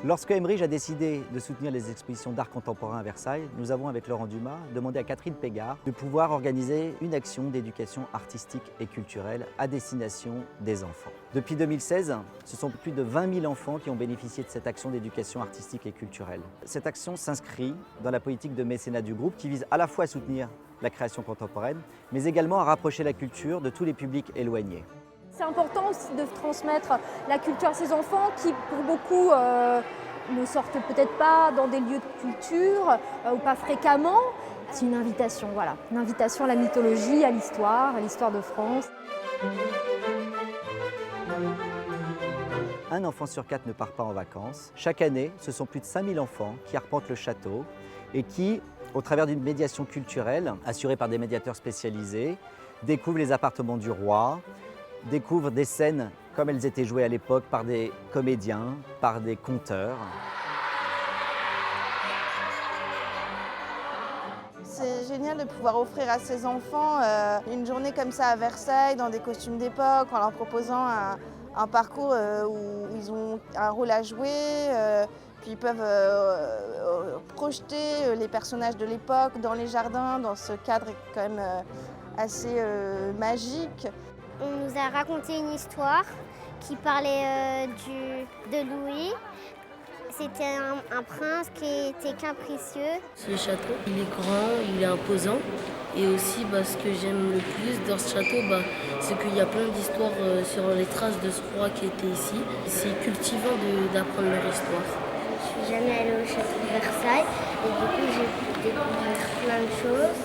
Lorsque Emerige a décidé de soutenir les expositions d'art contemporain à Versailles, nous avons, avec Laurent Dumas, demandé à Catherine Pégard de pouvoir organiser une action d'éducation artistique et culturelle à destination des enfants. Depuis 2016, ce sont plus de 20 000 enfants qui ont bénéficié de cette action d'éducation artistique et culturelle. Cette action s'inscrit dans la politique de mécénat du groupe qui vise à la fois à soutenir la création contemporaine, mais également à rapprocher la culture de tous les publics éloignés. C'est important aussi de transmettre la culture à ces enfants qui, pour beaucoup, ne sortent peut-être pas dans des lieux de culture ou pas fréquemment. C'est une invitation, voilà, une invitation à la mythologie, à l'histoire de France. Un enfant sur 4 ne part pas en vacances. Chaque année, ce sont plus de 5000 enfants qui arpentent le château et qui, au travers d'une médiation culturelle assurée par des médiateurs spécialisés, découvrent les appartements du roi, découvrent des scènes comme elles étaient jouées à l'époque par des comédiens, par des conteurs. C'est génial de pouvoir offrir à ces enfants une journée comme ça à Versailles, dans des costumes d'époque, en leur proposant un parcours où ils ont un rôle à jouer, puis ils peuvent projeter les personnages de l'époque dans les jardins, dans ce cadre quand même assez magique. On nous a raconté une histoire qui parlait de Louis. C'était un prince qui était capricieux. Ce château, il est grand, il est imposant. Et aussi, ce que j'aime le plus dans ce château, c'est qu'il y a plein d'histoires sur les traces de ce roi qui était ici. C'est cultivant d'apprendre leur histoire. Je suis jamais allée au château de Versailles et du coup j'ai pu découvrir plein de choses.